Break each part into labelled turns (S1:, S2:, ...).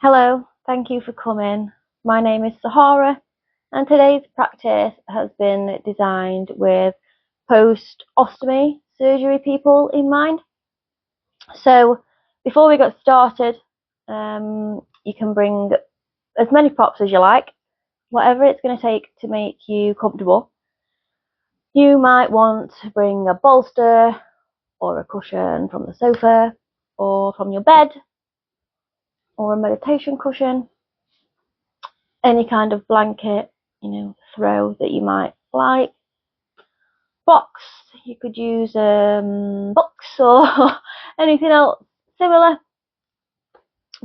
S1: Hello, thank you for coming. My name is Sahara, and today's practice has been designed with post-ostomy surgery people in mind. So before we get started, you can bring as many props as you like, whatever it's going to take to make you comfortable. You might want to bring a bolster or a cushion from the sofa or from your bed or a meditation cushion. Any kind of blanket, throw that you might like. Box, you could use books or anything else similar.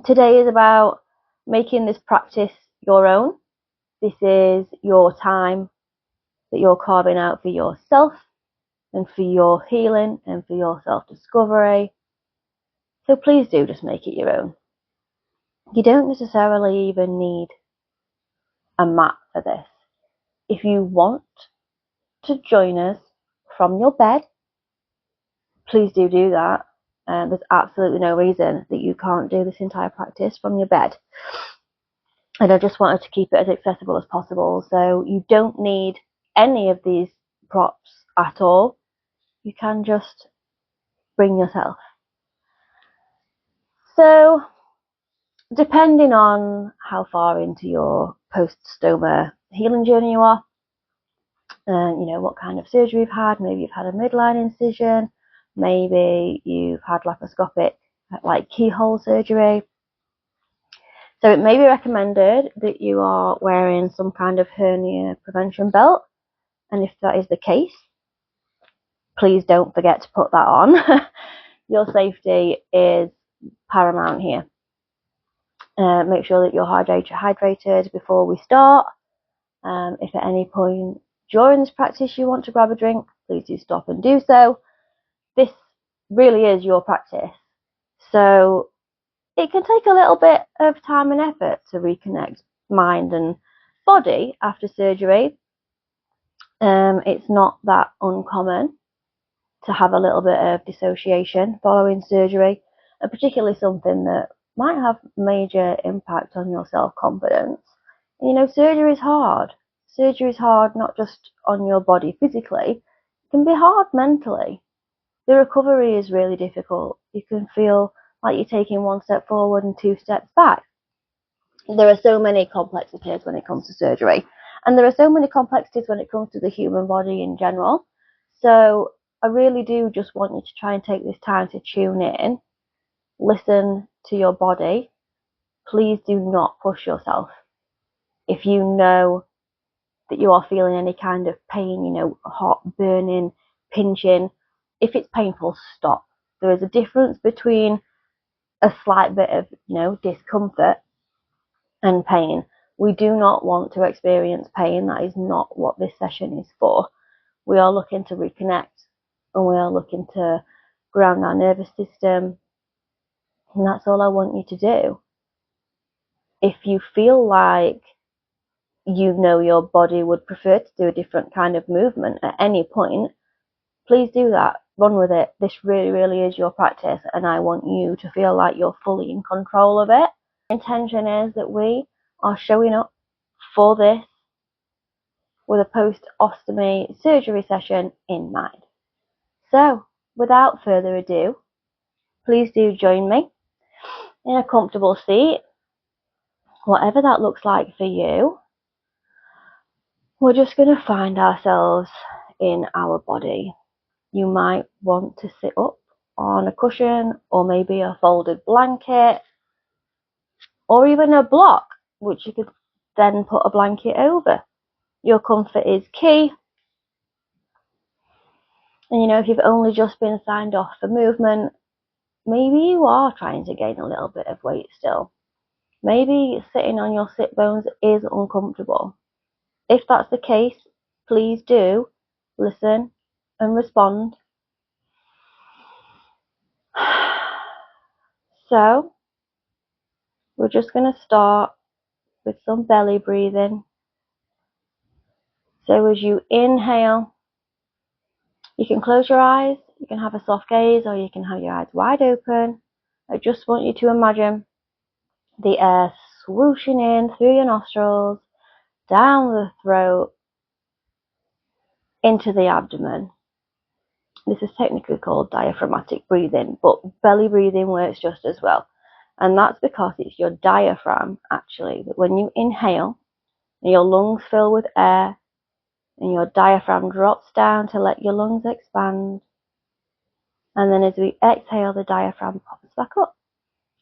S1: Today is about making this practice your own. This is your time that you're carving out for yourself and for your healing and for your self-discovery. So please do just make it your own. You don't necessarily even need a mat for this. If you want to join us from your bed, please do that. There's absolutely no reason that you can't do this entire practice from your bed. And I just wanted to keep it as accessible as possible, so you don't need any of these props at all. You can just bring yourself. So depending on how far into your post-stoma healing journey you are, and what kind of surgery you've had, maybe you've had a midline incision, maybe you've had laparoscopic like keyhole surgery. So it may be recommended that you are wearing some kind of hernia prevention belt, and if that is the case, please don't forget to put that on. Your safety is paramount here. Make sure that you're hydrated before we start. If at any point during this practice you want to grab a drink, please do stop and do so. This really is your practice, so it can take a little bit of time and effort to reconnect mind and body after surgery. It's not that uncommon to have a little bit of dissociation following surgery, and particularly something that might have major impact on your self-confidence. Surgery is hard. Surgery is hard not just on your body physically, it can be hard mentally. The recovery is really difficult. You can feel like you're taking one step forward and two steps back. There are so many complexities when it comes to surgery, and there are so many complexities when it comes to the human body in general. So I really do just want you to try and take this time to tune in, listen to your body. Please do not push yourself. If you know that you are feeling any kind of pain, hot, burning, pinching, if it's painful, stop. There is a difference between a slight bit of, discomfort and pain. We do not want to experience pain. That is not what this session is for. We are looking to reconnect, and we are looking to ground our nervous system, and that's all I want you to do. If you feel like your body would prefer to do a different kind of movement at any point, please do that. Run with it. This really, really is your practice, and I want you to feel like you're fully in control of it. The intention is that we are showing up for this with a post-ostomy surgery session in mind. So, without further ado, please do join me in a comfortable seat, whatever that looks like for you. We're just going to find ourselves in our body. You might want to sit up on a cushion, or maybe a folded blanket, or even a block, which you could then put a blanket over. Your comfort is key. And if you've only just been signed off for movement, maybe you are trying to gain a little bit of weight still. Maybe sitting on your sit bones is uncomfortable. If that's the case, please do listen and respond. So, we're just going to start with some belly breathing. So as you inhale, you can close your eyes, you can have a soft gaze, or you can have your eyes wide open. I just want you to imagine the air swooshing in through your nostrils, down the throat, into the abdomen. This is technically called diaphragmatic breathing, but belly breathing works just as well. And that's because it's your diaphragm, actually, that when you inhale, your lungs fill with air, and your diaphragm drops down to let your lungs expand. And then as we exhale, the diaphragm pops back up.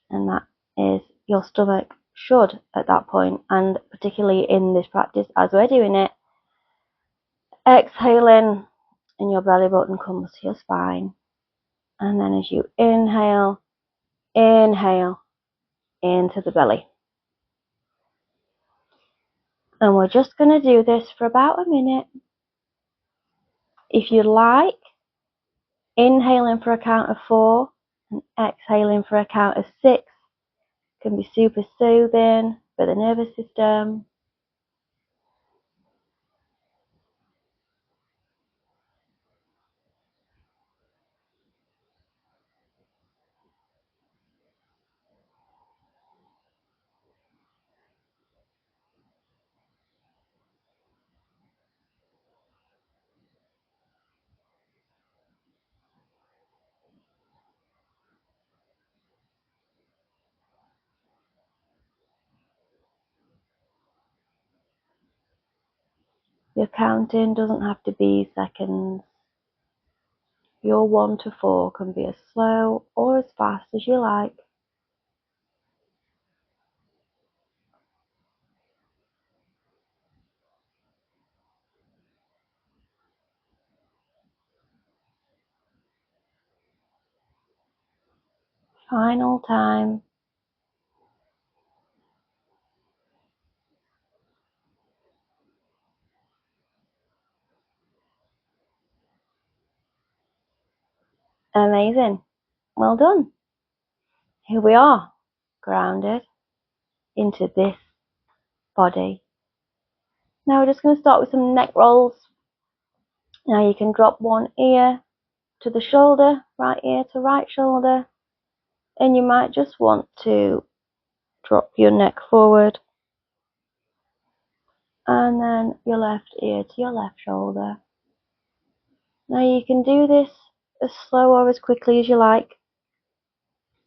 S1: And that is your stomach should at that point, and particularly in this practice as we're doing it, exhaling and your belly button comes to your spine. And then as you inhale into the belly. And we're just going to do this for about a minute. If you like, inhaling for a count of 4 and exhaling for a count of 6 can be super soothing for the nervous system. Your counting doesn't have to be seconds. Your 1 to 4 can be as slow or as fast as you like. Final time. Amazing. Well done. Here we are, grounded into this body. Now we're just going to start with some neck rolls. Now you can drop one ear to the shoulder, right ear to right shoulder, and you might just want to drop your neck forward, and then your left ear to your left shoulder. Now you can do this as slow or as quickly as you like.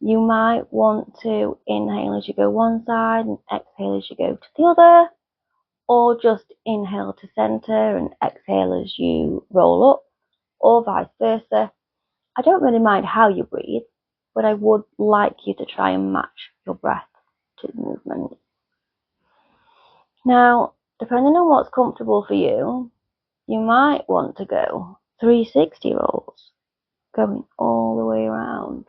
S1: You might want to inhale as you go one side and exhale as you go to the other, or just inhale to center and exhale as you roll up, or vice versa. I don't really mind how you breathe, but I would like you to try and match your breath to the movement. Now, depending on what's comfortable for you, you might want to go 360 rolls, going all the way around.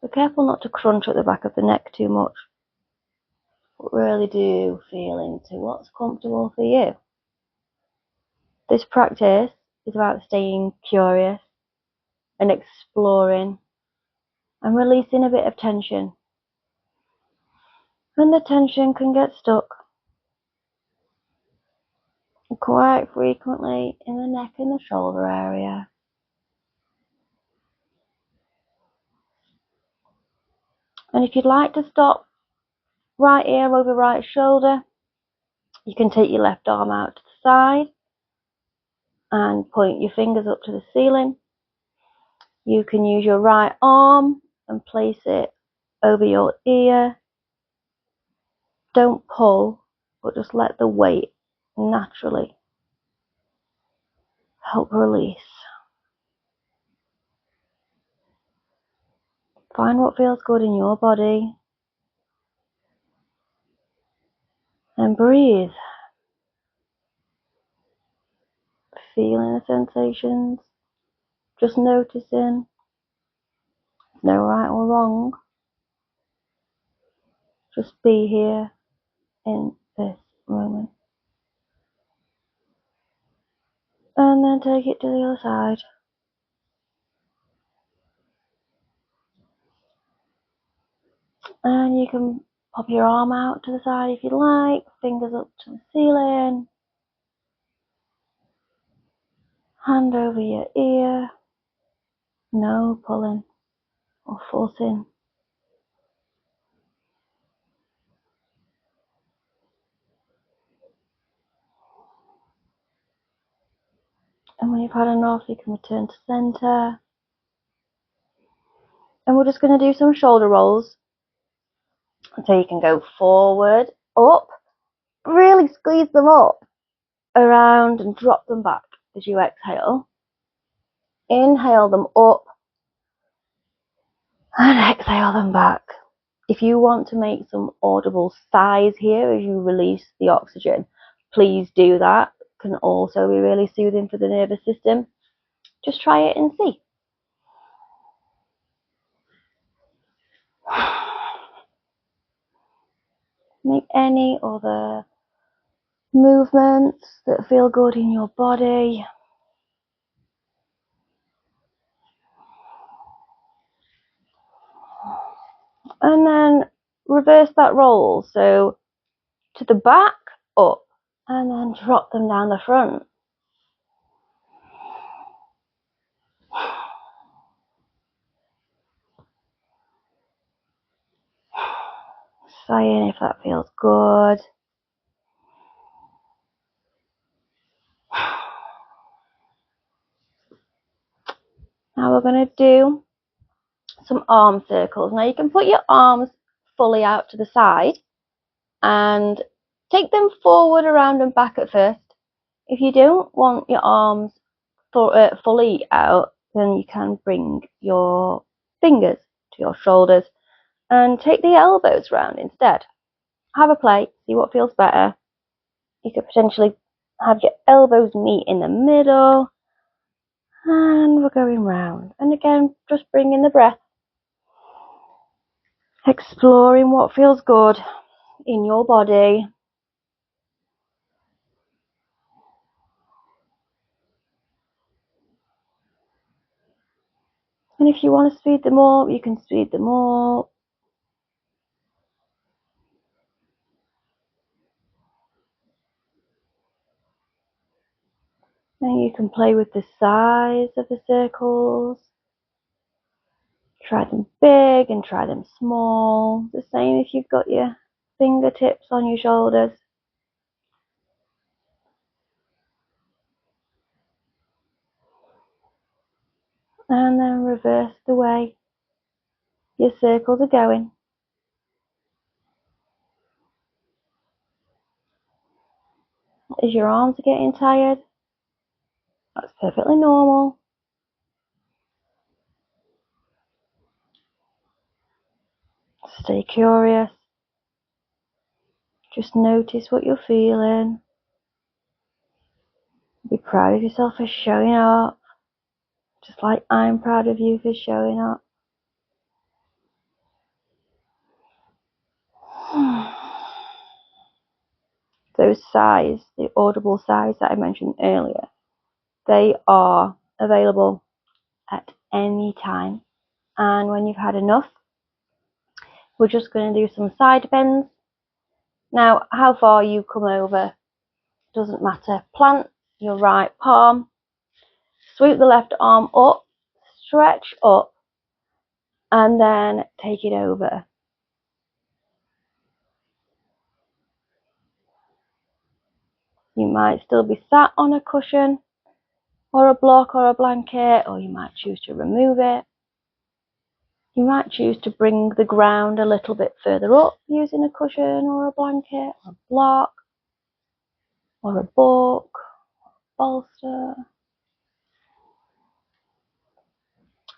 S1: Be careful not to crunch at the back of the neck too much, but really do feel into what's comfortable for you. This practice is about staying curious and exploring and releasing a bit of tension. And the tension can get stuck quite frequently in the neck and the shoulder area. And if you'd like to stop right ear over right shoulder, you can take your left arm out to the side and point your fingers up to the ceiling. You can use your right arm and place it over your ear. Don't pull, but just let the weight naturally help release. Find what feels good in your body and breathe. Feeling the sensations, just noticing. No right or wrong. Just be here in this moment. And then take it to the other side. And you can pop your arm out to the side if you like, fingers up to the ceiling, hand over your ear, no pulling or forcing. And when you've had enough, you can return to center. And we're just going to do some shoulder rolls. So you can go forward, up, really squeeze them up, around and drop them back as you exhale. Inhale them up and exhale them back. If you want to make some audible sighs here as you release the oxygen, please do that. It can also be really soothing for the nervous system. Just try it and see. Make any other movements that feel good in your body. And then reverse that roll. So to the back, up, and then drop them down the front. Sighing if that feels good. Now we're going to do some arm circles. Now you can put your arms fully out to the side and take them forward, around and back at first. If you don't want your arms fully out, then you can bring your fingers to your shoulders and take the elbows round instead. Have a play, see what feels better. You could potentially have your elbows meet in the middle, and we're going round. And again, just bring in the breath, exploring what feels good in your body. And if you want to speed them up, you can speed them up. And you can play with the size of the circles. Try them big and try them small. The same if you've got your fingertips on your shoulders. And then reverse the way your circles are going. As your arms are getting tired, that's perfectly normal. Stay curious. Just notice what you're feeling. Be proud of yourself for showing up, just like I'm proud of you for showing up. Those sighs, the audible sighs that I mentioned earlier, they are available at any time. And when you've had enough, we're just going to do some side bends. Now, how far you come over doesn't matter. Plant your right palm, sweep the left arm up, stretch up, and then take it over. You might still be sat on a cushion or a block or a blanket, or you might choose to remove it. You might choose to bring the ground a little bit further up using a cushion or a blanket or a block or a book, bolster.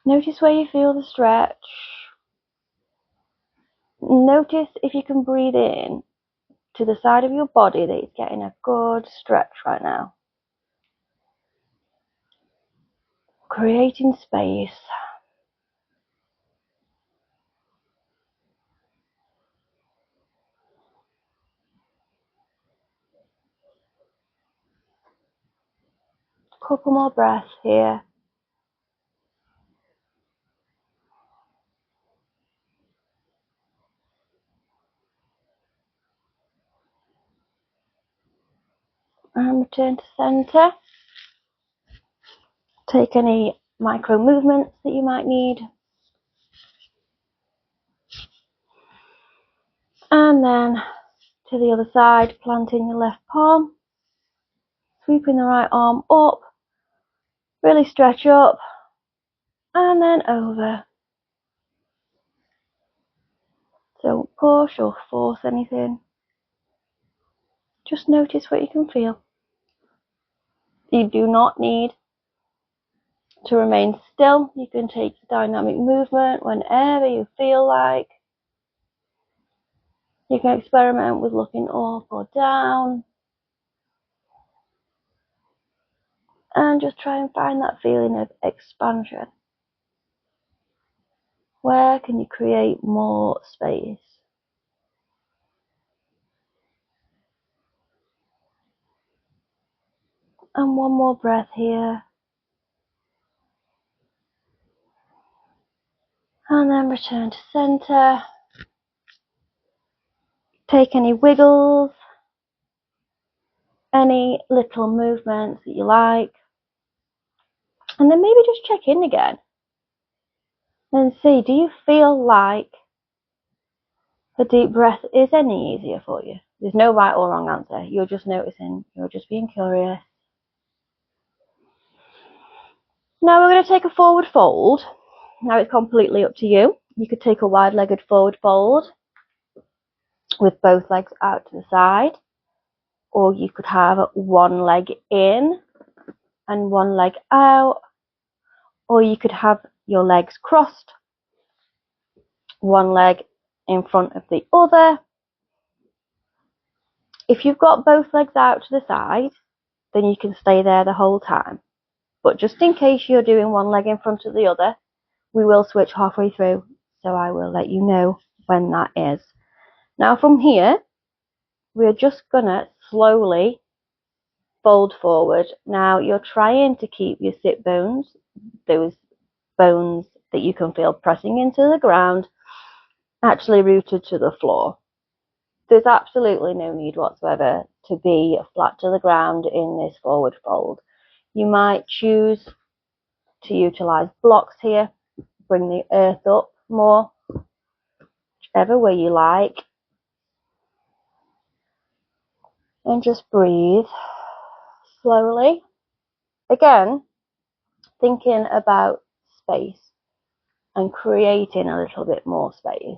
S1: Notice where you feel the stretch. Notice if you can breathe in to the side of your body that it's getting a good stretch right now. Creating space. Couple more breaths here. And return to center. Take any micro movements that you might need. And then to the other side, planting your left palm, sweeping the right arm up, Really stretch up and then over. Don't push or force anything. Just notice what you can feel. You do not need to remain still. You can take dynamic movement whenever you feel like. You can experiment with looking up or down. And just try and find that feeling of expansion. Where can you create more space? And one more breath here. And then return to center. Take any wiggles, any little movements that you like. And then maybe just check in again. And see, do you feel like the deep breath is any easier for you? There's no right or wrong answer. You're just noticing. You're just being curious. Now we're going to take a forward fold. Now it's completely up to you. You could take a wide-legged forward fold with both legs out to the side. Or you could have one leg in and one leg out. Or you could have your legs crossed, one leg in front of the other. If you've got both legs out to the side, then you can stay there the whole time. But just in case you're doing one leg in front of the other, we will switch halfway through. So I will let you know when that is. Now from here, we're just gonna slowly fold forward. Now you're trying to keep your sit bones, those bones that you can feel pressing into the ground, actually rooted to the floor. There's absolutely no need whatsoever to be flat to the ground in this forward fold. You might choose to utilize blocks here, bring the earth up more, whichever way you like, and just breathe slowly. Again, thinking about space and creating a little bit more space.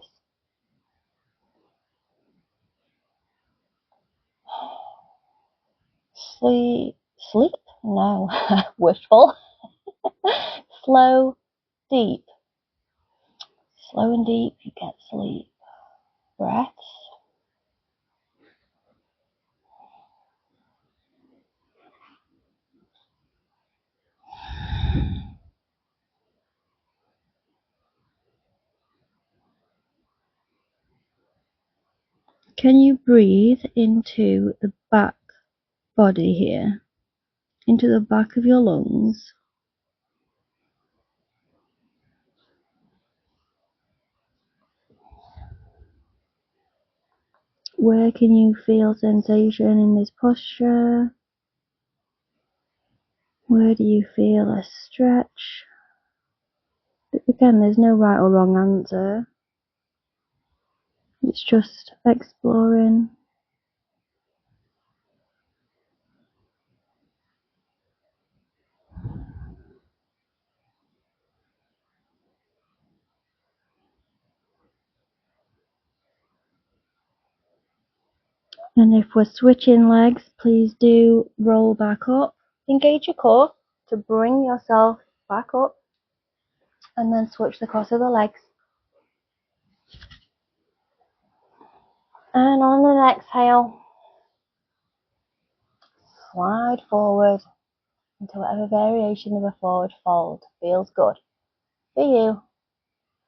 S1: Sleep? No, wishful. Slow, deep. Slow and deep, you get sleep. Breaths. Can you breathe into the back body here, into the back of your lungs? Where can you feel sensation in this posture? Where do you feel a stretch? Again, there's no right or wrong answer. It's just exploring. And if we're switching legs, please do roll back up. Engage your core to bring yourself back up and then switch the cross of the legs. And on an exhale, slide forward into whatever variation of a forward fold feels good for you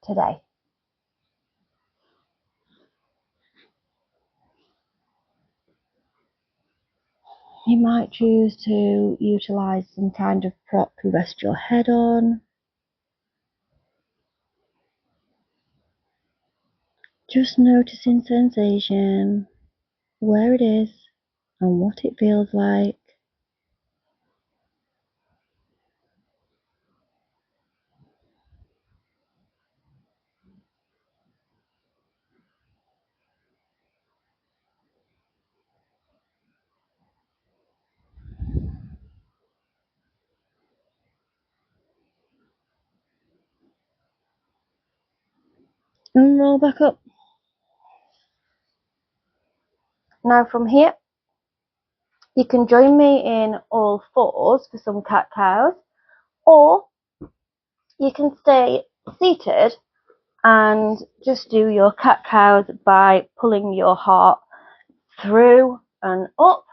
S1: today. You might choose to utilize some kind of prop to rest your head on. Just noticing sensation, where it is and what it feels like. and roll back up. Now from here, you can join me in all fours for some cat-cows, or you can stay seated and just do your cat-cows by pulling your heart through and up,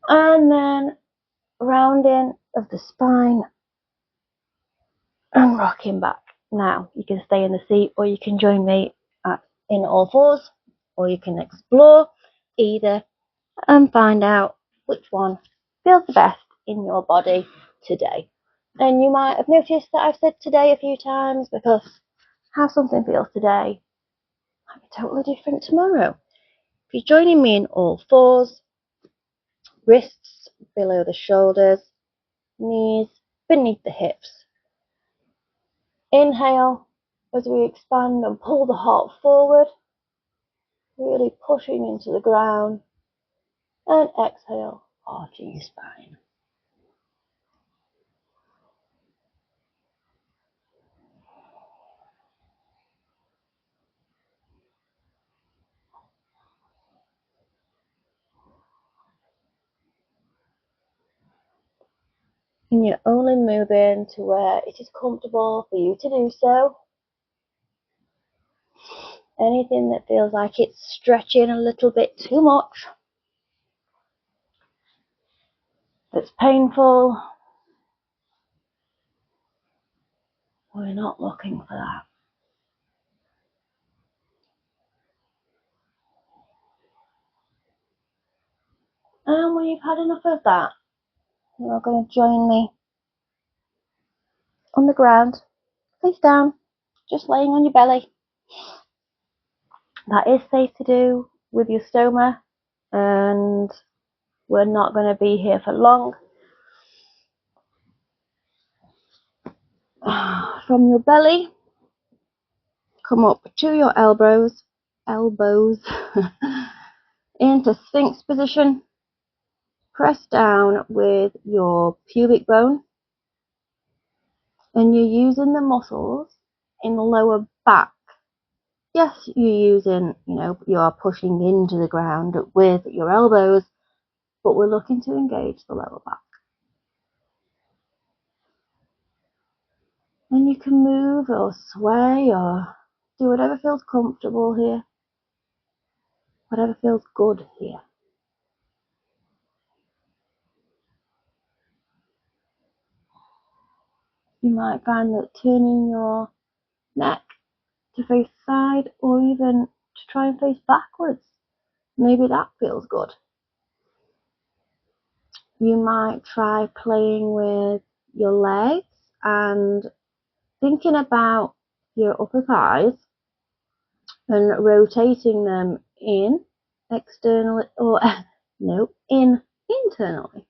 S1: and then rounding of the spine and rocking back. Now, you can stay in the seat, or you can join me in all fours, or you can explore either and find out which one feels the best in your body today. And you might have noticed that I've said today a few times, because how something feels today might be totally different tomorrow. If you're joining me in all fours, wrists below the shoulders, knees beneath the hips. Inhale as we expand and pull the heart forward, really pushing into the ground, and exhale, arching your spine. And you're only moving to where it is comfortable for you to do so. Anything that feels like it's stretching a little bit too much, that's painful, we're not looking for that. And when you've had enough of that, you're going to join me on the ground, face down, just laying on your belly. That is safe to do with your stoma, and we're not going to be here for long. From your belly, come up to your elbows into Sphinx position. Press down with your pubic bone, and you're using the muscles in the lower back. Yes, you're using, you are pushing into the ground with your elbows, but we're looking to engage the lower back. And you can move or sway or do whatever feels comfortable here, whatever feels good here. You might find that turning your neck to face side, or even to try and face backwards, maybe that feels good. You might try playing with your legs and thinking about your upper thighs and rotating them in externally, or internally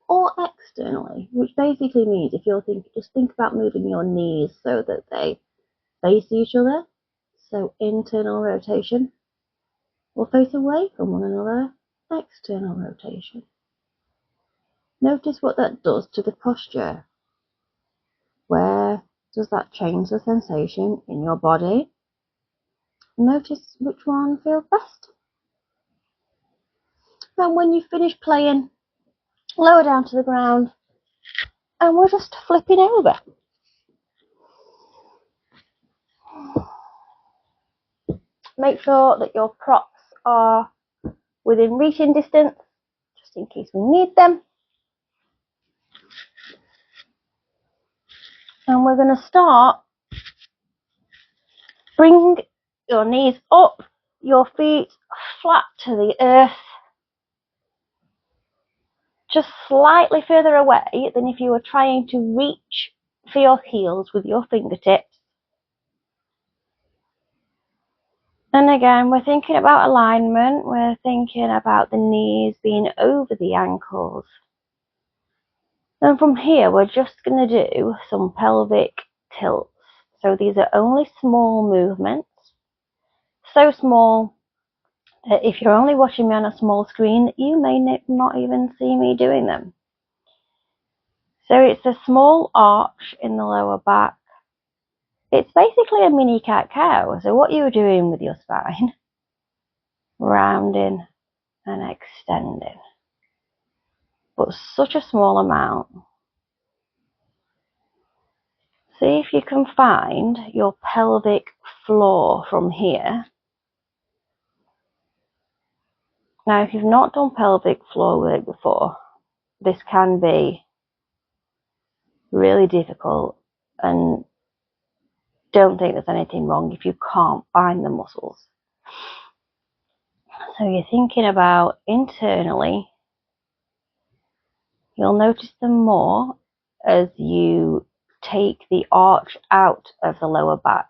S1: or externally, which basically means if you're just think about moving your knees so that they face each other. So internal rotation, or face away from one another, external rotation. Notice what that does to the posture. Where does that change the sensation in your body? Notice which one feels best. And when you finish playing, lower down to the ground, and we're just flipping over. Make sure that your props are within reaching distance, just in case we need them. And we're going to start. Bring your knees up, your feet flat to the earth, just slightly further away than if you were trying to reach for your heels with your fingertips. And again, we're thinking about alignment, we're thinking about the knees being over the ankles. And from here, we're just going to do some pelvic tilts. So these are only small movements, so small that if you're only watching me on a small screen, you may not even see me doing them. So it's a small arch in the lower back, it's basically a mini cat-cow. So what you're doing with your spine, rounding and extending, but such a small amount. See if you can find your pelvic floor from here. Now, if you've not done pelvic floor work before, this can be really difficult, and don't think there's anything wrong if you can't find the muscles. So you're thinking about internally, you'll notice them more as you take the arch out of the lower back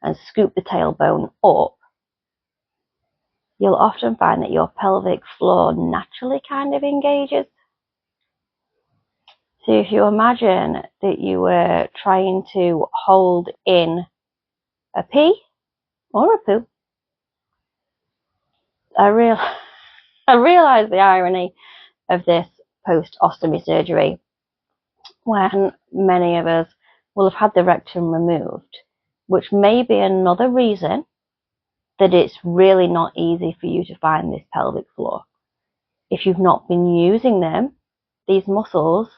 S1: and scoop the tailbone up. You'll often find that your pelvic floor naturally kind of engages. So if you imagine that you were trying to hold in a pee or a poo, I realise the irony of this post-ostomy surgery, when many of us will have had the rectum removed, which may be another reason that it's really not easy for you to find this pelvic floor. If you've not been using them, these muscles,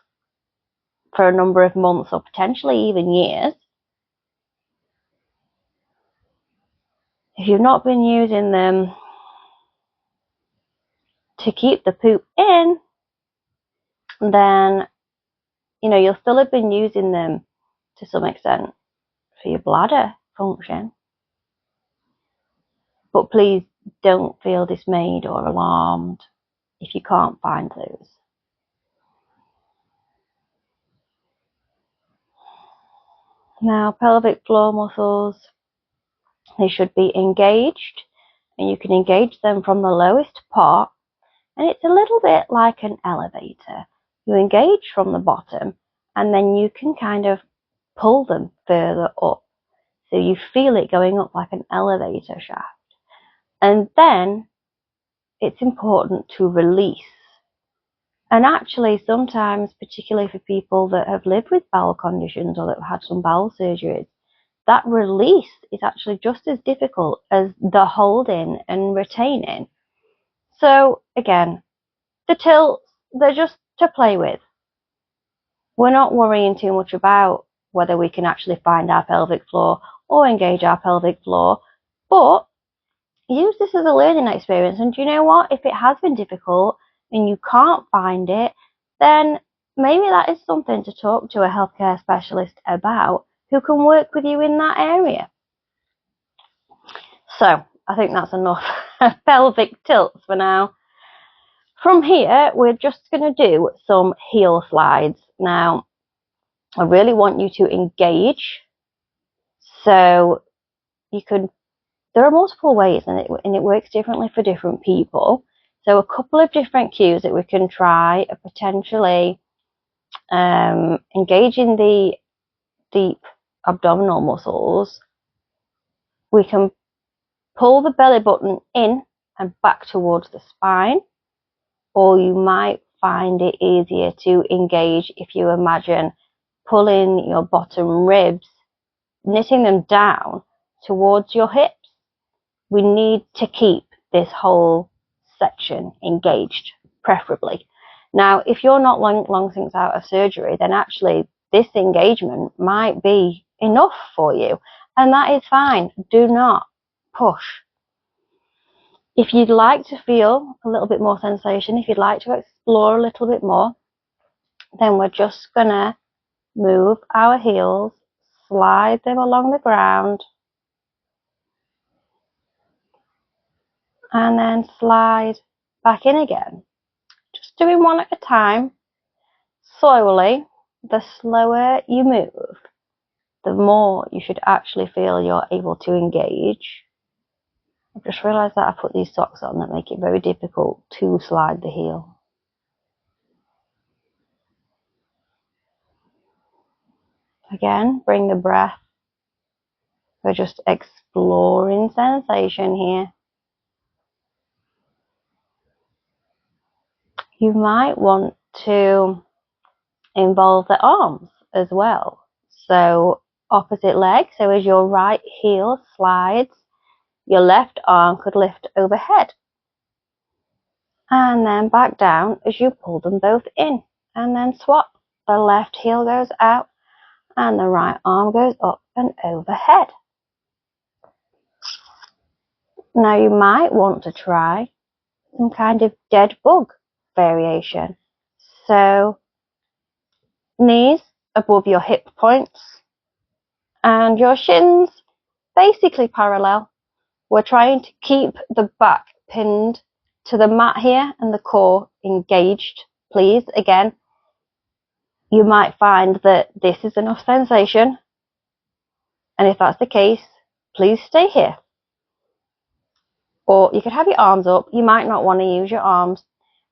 S1: for a number of months or potentially even years, if you've not been using them to keep the poop in, then you'll still have been using them to some extent for your bladder function. But please don't feel dismayed or alarmed if you can't find those. Now, pelvic floor muscles, they should be engaged, and you can engage them from the lowest part, and it's a little bit like an elevator. You engage from the bottom, and then you can kind of pull them further up. So you feel it going up like an elevator shaft. And then it's important to release. And actually, sometimes, particularly for people that have lived with bowel conditions or that have had some bowel surgeries, that release is actually just as difficult as the holding and retaining. So again, the tilts, they're just to play with. We're not worrying too much about whether we can actually find our pelvic floor or engage our pelvic floor, but use this as a learning experience. And do you know what? If it has been difficult and you can't find it, then maybe that is something to talk to a healthcare specialist about who can work with you in that area. So I think that's enough pelvic tilts for now. From here, we're just going to do some heel slides. Now, I really want you to engage. So there are multiple ways, and it works differently for different people. So a couple of different cues that we can try are potentially engaging the deep abdominal muscles. We can pull the belly button in and back towards the spine, or you might find it easier to engage if you imagine pulling your bottom ribs, knitting them down towards your hips. We need to keep this whole section engaged, preferably. Now, if you're not long since out of surgery, then actually this engagement might be enough for you, and that is fine. Do not push. If you'd like to feel a little bit more sensation, if you'd like to explore a little bit more, then we're just gonna move our heels, slide them along the ground, and then slide back in again. Just doing one at a time, slowly. The slower you move, the more you should actually feel you're able to engage. I've just realised that I put these socks on that make it very difficult to slide the heel. Again, bring the breath. We're just exploring sensation here. You might want to involve the arms as well. So opposite leg. So as your right heel slides, your left arm could lift overhead. And then back down as you pull them both in. And then swap. The left heel goes out and the right arm goes up and overhead. Now you might want to try some kind of dead bug variation. So knees above your hip points and your shins basically parallel. We're trying to keep the back pinned to the mat here and the core engaged, please. Again, you might find that this is enough sensation, and if that's the case, please stay here. Or you could have your arms up. You might not want to use your arms,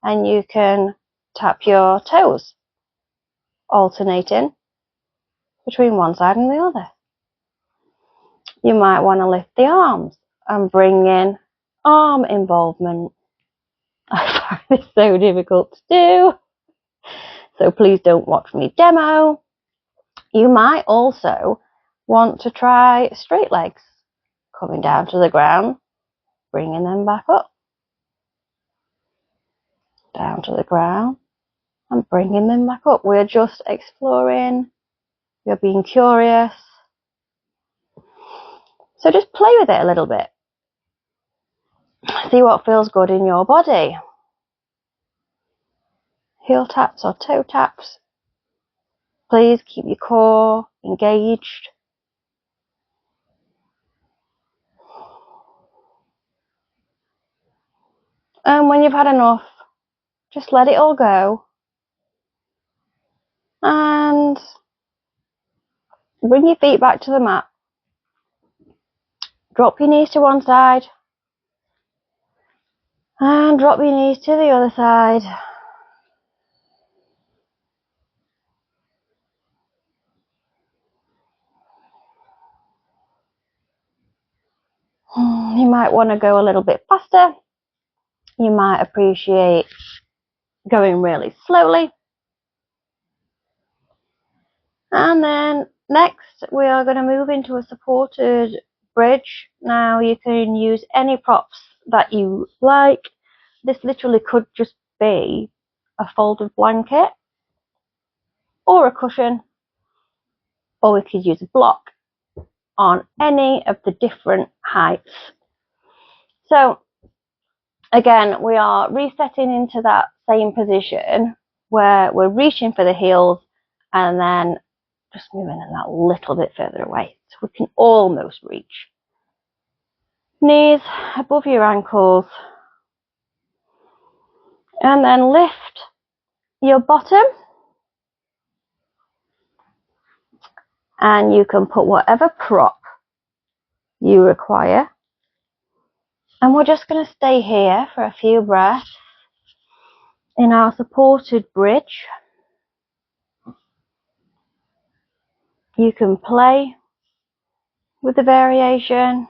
S1: and you can tap your toes, alternating between one side and the other. You might want to lift the arms and bring in arm involvement. I find this so difficult to do, so please don't watch me demo. You might also want to try straight legs, coming down to the ground, bringing them back up, down to the ground, and bringing them back up. We're just exploring, you're being curious. So just play with it a little bit. See what feels good in your body. Heel taps or toe taps. Please keep your core engaged. And when you've had enough, just let it all go. And bring your feet back to the mat. Drop your knees to one side. And drop your knees to the other side. You might want to go a little bit faster. You might appreciate going really slowly. And then next we are going to move into a supported bridge. Now you can use any props that you like. This literally could just be a folded blanket or a cushion, or we could use a block on any of the different heights. So again, we are resetting into that same position where we're reaching for the heels and then just moving them that little bit further away so we can almost reach. Knees above your ankles, and then lift your bottom, and you can put whatever prop you require. And we're just going to stay here for a few breaths in our supported bridge. You can play with the variation.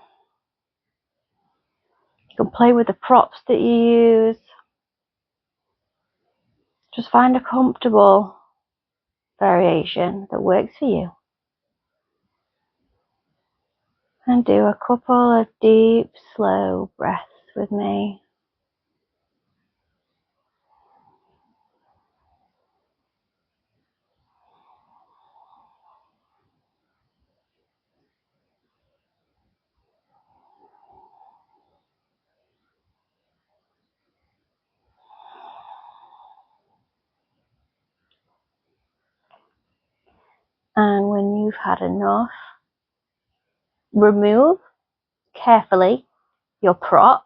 S1: You can play with the props that you use. Just find a comfortable variation that works for you. And do a couple of deep, slow breaths with me. And when you've had enough, remove carefully your prop.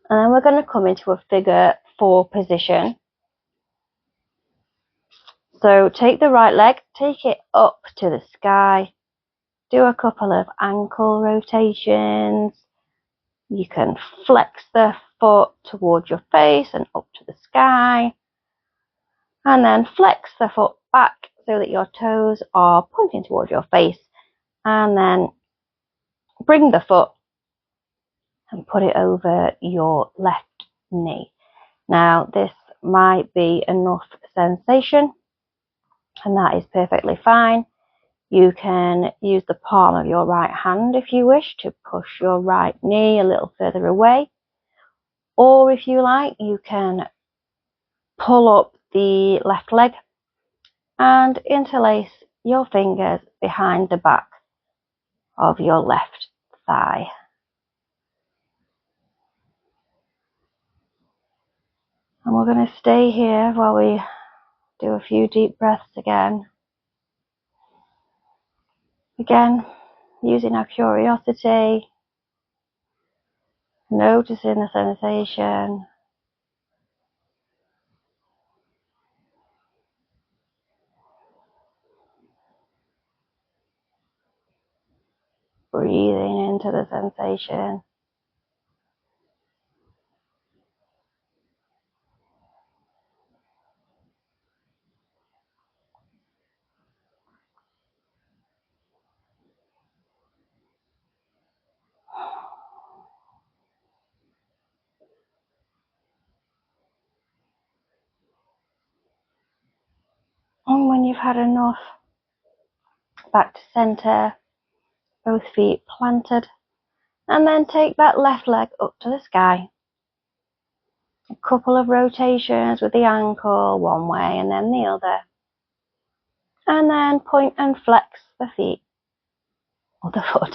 S1: And then we're going to come into a figure 4 position. So take the right leg, take it up to the sky. Do a couple of ankle rotations. You can flex the foot towards your face and up to the sky. And then flex the foot back so that your toes are pointing towards your face. And then bring the foot and put it over your left knee. Now this might be enough sensation, and that is perfectly fine. You can use the palm of your right hand if you wish to push your right knee a little further away. Or if you like, you can pull up the left leg and interlace your fingers behind the back of your left thigh. And we're going to stay here while we do a few deep breaths again. Again, using our curiosity, noticing the sensation. Breathing into the sensation. And when you've had enough, back to center, both feet planted, and then take that left leg up to the sky. A couple of rotations with the ankle one way and then the other. And then point and flex the feet or the foot.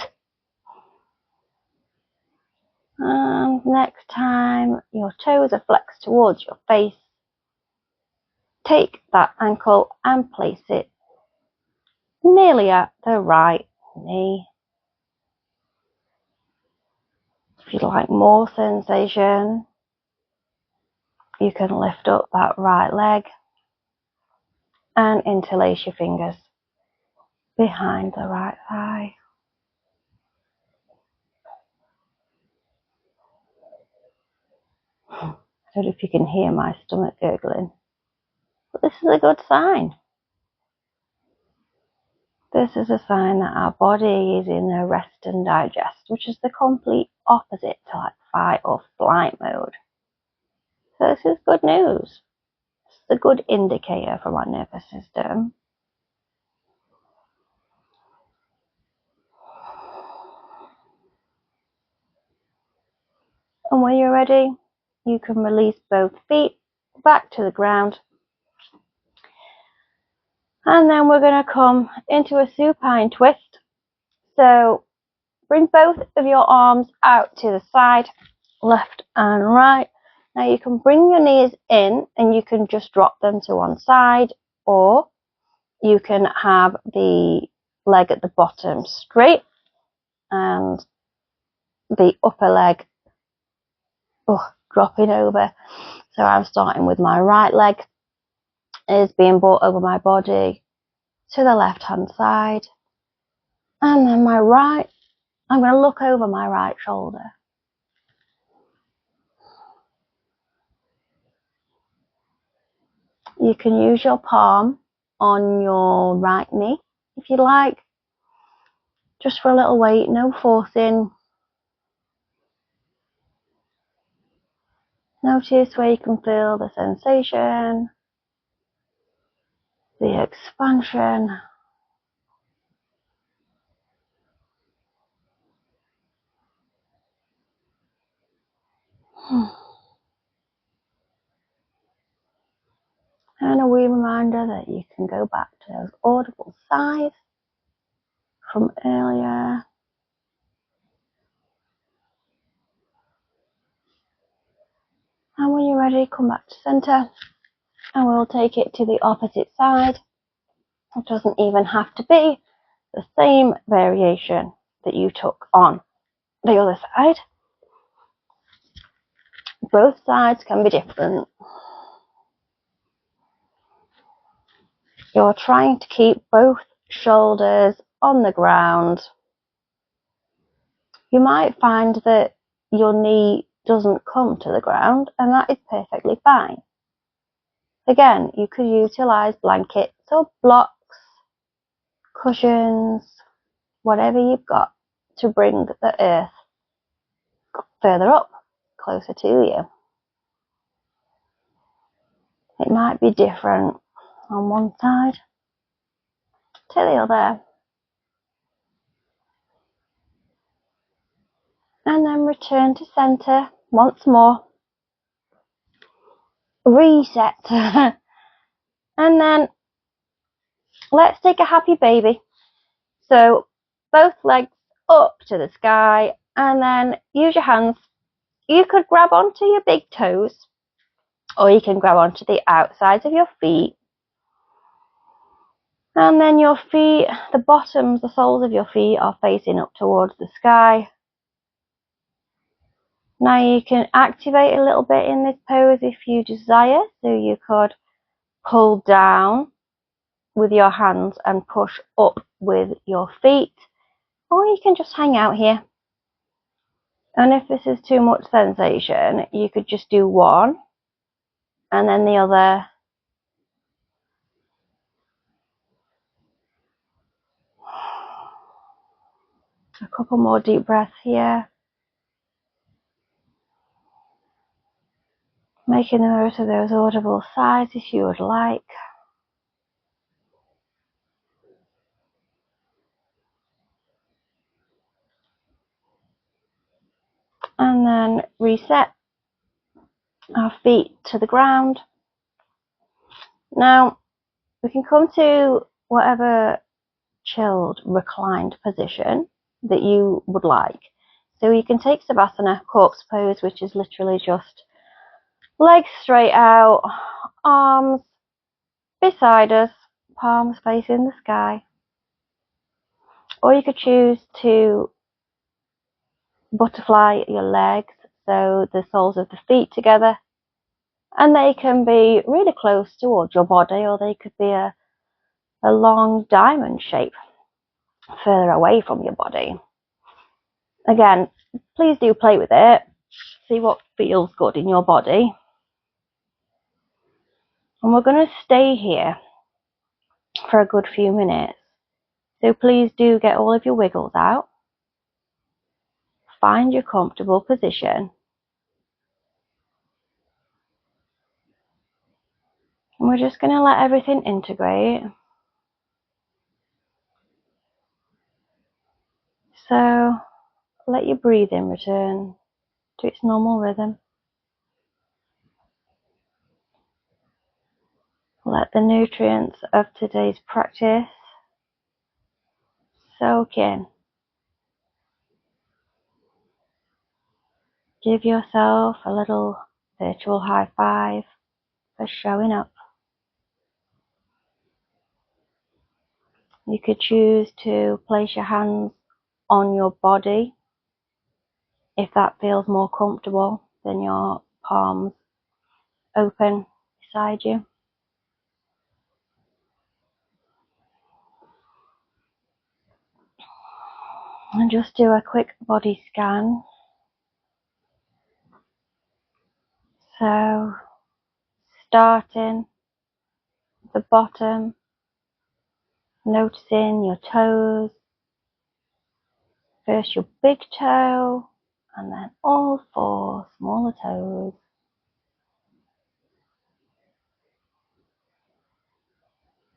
S1: And next time your toes are flexed towards your face, take that ankle and place it nearly at the right knee. If you'd like more sensation, you can lift up that right leg and interlace your fingers behind the right thigh. I don't know if you can hear my stomach gurgling, but this is a good sign. This is a sign that our body is in a rest and digest, which is the complete opposite to like fight or flight mode. So this is good news. It's a good indicator from our nervous system. And when you're ready, you can release both feet back to the ground. And then we're going to come into a supine twist. So bring both of your arms out to the side, left and right. Now you can bring your knees in and you can just drop them to one side, or you can have the leg at the bottom straight and the upper leg dropping over. So I'm starting with my right leg is being brought over my body to the left hand side, and then my right, I'm going to look over my right shoulder. You can use your palm on your right knee if you like, just for a little weight, no forcing. Notice where you can feel the sensation, the expansion. And a wee reminder that you can go back to those audible sighs from earlier. And when you're ready, come back to center and we'll take it to the opposite side. It doesn't even have to be the same variation that you took on the other side. Both sides can be different. You're trying to keep both shoulders on the ground. You might find that your knee doesn't come to the ground, and that is perfectly fine. Again, you could utilize blankets or blocks, cushions, whatever you've got to bring the earth further up, closer to you. It might be different on one side to the other. return to center once more. Reset. And then let's take a happy baby. So both legs up to the sky, and then use your hands. You could grab onto your big toes, or you can grab onto the outsides of your feet. And then your feet, the bottoms, the soles of your feet are facing up towards the sky. Now you can activate a little bit in this pose if you desire. So you could pull down with your hands and push up with your feet, or you can just hang out here. And if this is too much sensation, you could just do one and then the other. A couple more deep breaths here. Making the most of those audible sighs if you would like. And then reset our feet to the ground. Now we can come to whatever chilled, reclined position that you would like. So you can take Savasana, corpse pose, which is literally just legs straight out, arms beside us, palms facing the sky. Or you could choose to butterfly your legs, so the soles of the feet together, and they can be really close towards your body, or they could be a long diamond shape further away from your body. Again, please do play with it, see what feels good in your body. And we're going to stay here for a good few minutes, so please do get all of your wiggles out. Find your comfortable position. And we're just going to let everything integrate. So let your breathing return to its normal rhythm. Let the nutrients of today's practice soak in. Give yourself a little virtual high five for showing up. You could choose to place your hands on your body if that feels more comfortable than your palms open beside you. And just do a quick body scan. So starting at the bottom, noticing your toes. First your big toe, and then all four smaller toes.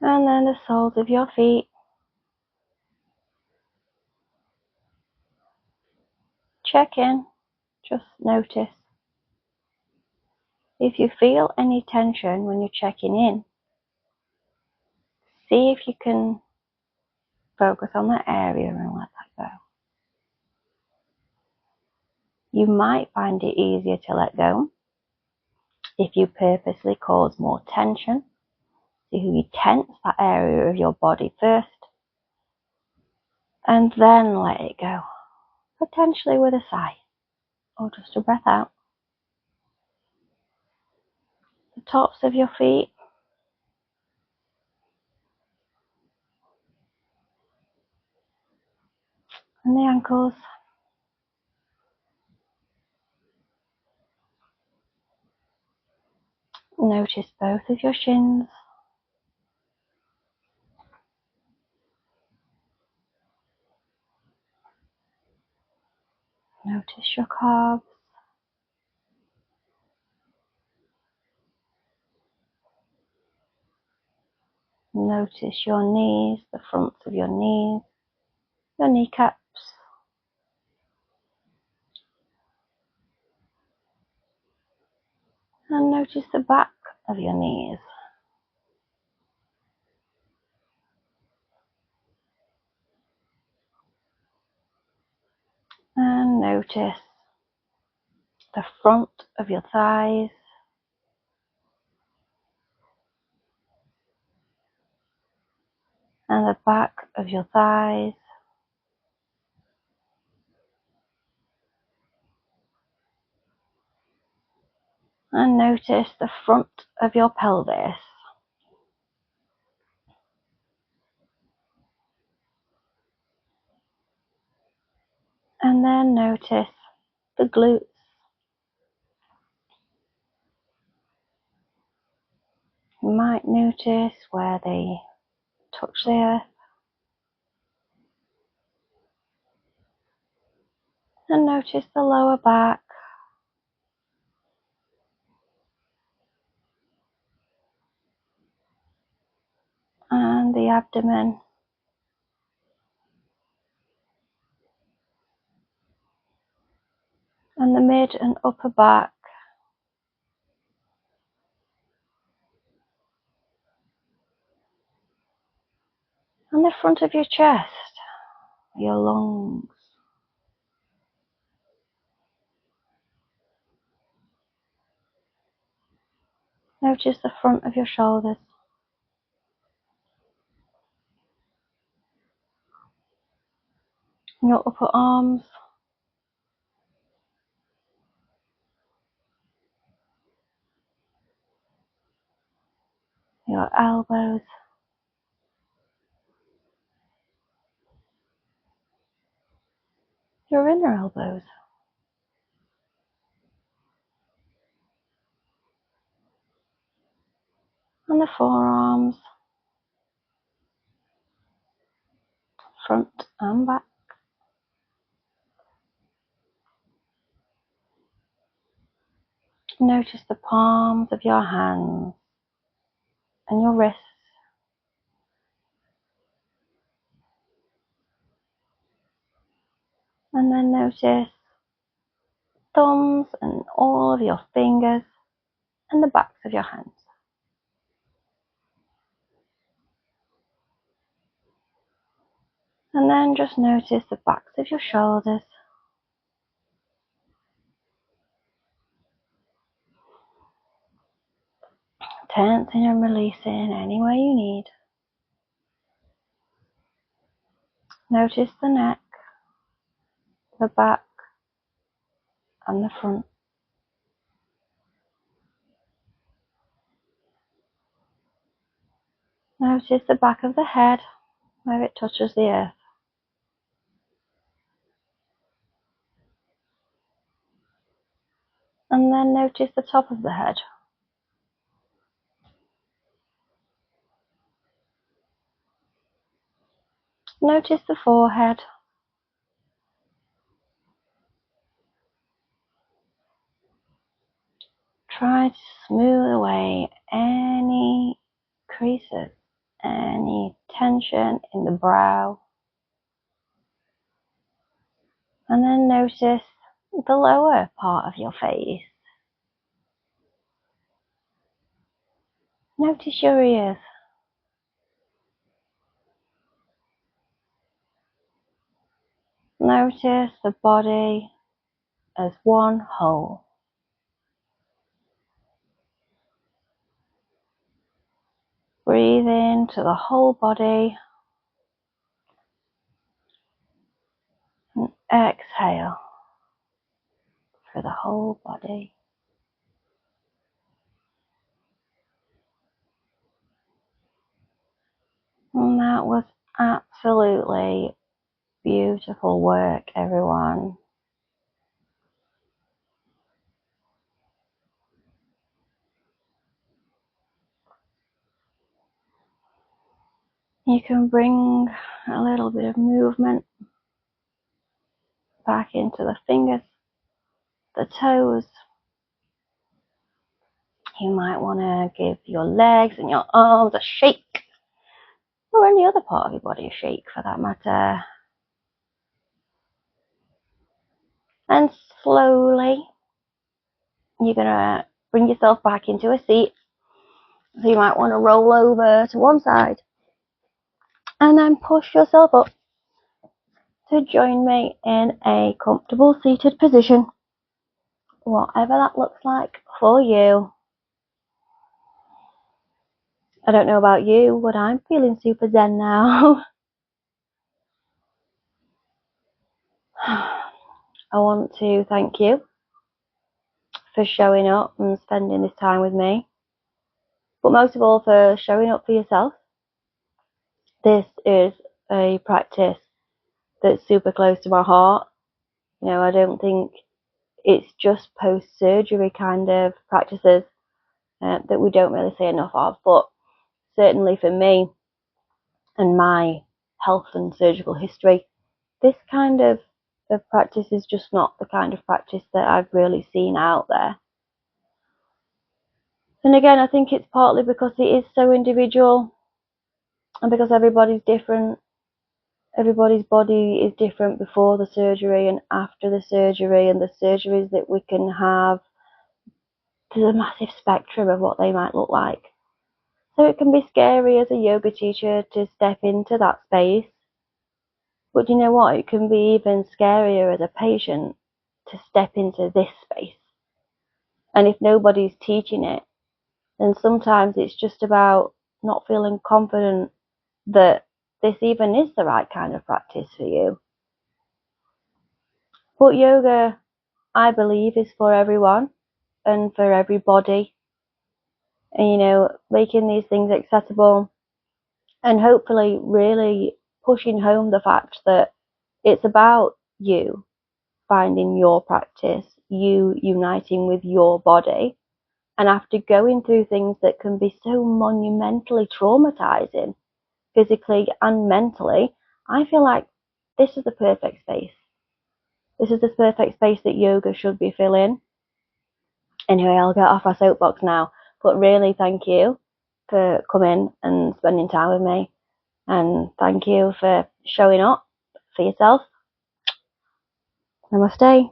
S1: And then the soles of your feet. Check in, just notice. If you feel any tension when you're checking in, see if you can focus on that area and let that go. You might find it easier to let go if you purposely cause more tension. So you tense that area of your body first, and then let it go, potentially with a sigh or just a breath out. The tops of your feet, and the ankles. Notice both of your shins. Notice your calves. Notice your knees, the fronts of your knees, your kneecaps. And notice the back of your knees. And notice the front of your thighs. And the back of your thighs. And notice the front of your pelvis. And then notice the glutes. You might notice where they touch the earth. And notice the lower back. And the abdomen. And the mid and upper back. And the front of your chest, your lungs. Notice the front of your shoulders. Your upper arms. Your elbows. Your inner elbows. And the forearms. Front and back. Notice the palms of your hands and your wrists. And then notice thumbs and all of your fingers and the backs of your hands. And then just notice the backs of your shoulders. Tensing and releasing any way you need. Notice the neck, the back, and the front. Notice the back of the head where it touches the earth. And then notice the top of the head. Notice the forehead. Try to smooth away any creases, any tension in the brow. And then notice the lower part of your face. Notice your ears. Notice the body as one whole. Breathe into the whole body and exhale for the whole body. And that was absolutely beautiful work, everyone. You can bring a little bit of movement back into the fingers, the toes. You might want to give your legs and your arms a shake, or any other part of your body a shake for that matter. And slowly, you're going to bring yourself back into a seat. So you might want to roll over to one side and then push yourself up to join me in a comfortable seated position, whatever that looks like for you. I don't know about you, but I'm feeling super zen now. I want to thank you for showing up and spending this time with me, but most of all for showing up for yourself. This is a practice that's super close to my heart. You know, I don't think it's just post-surgery kind of practices that we don't really see enough of, but certainly for me and my health and surgical history, this kind of practice is just not the kind of practice that I've really seen out there. And again, I think it's partly because it is so individual and because everybody's different. Everybody's body is different before the surgery and after the surgery, and the surgeries that we can have, there's a massive spectrum of what they might look like. So it can be scary as a yoga teacher to step into that space. But you know what? It can be even scarier as a patient to step into this space. And if nobody's teaching it, then sometimes it's just about not feeling confident that this even is the right kind of practice for you. But yoga, I believe, is for everyone and for everybody. And, you know, making these things accessible and hopefully really pushing home the fact that it's about you finding your practice, you uniting with your body. And after going through things that can be so monumentally traumatizing, physically and mentally, I feel like this is the perfect space. This is the perfect space that yoga should be filling. Anyway, I'll get off my soapbox now, but really thank you for coming and spending time with me, and thank you for showing up for yourself. Namaste.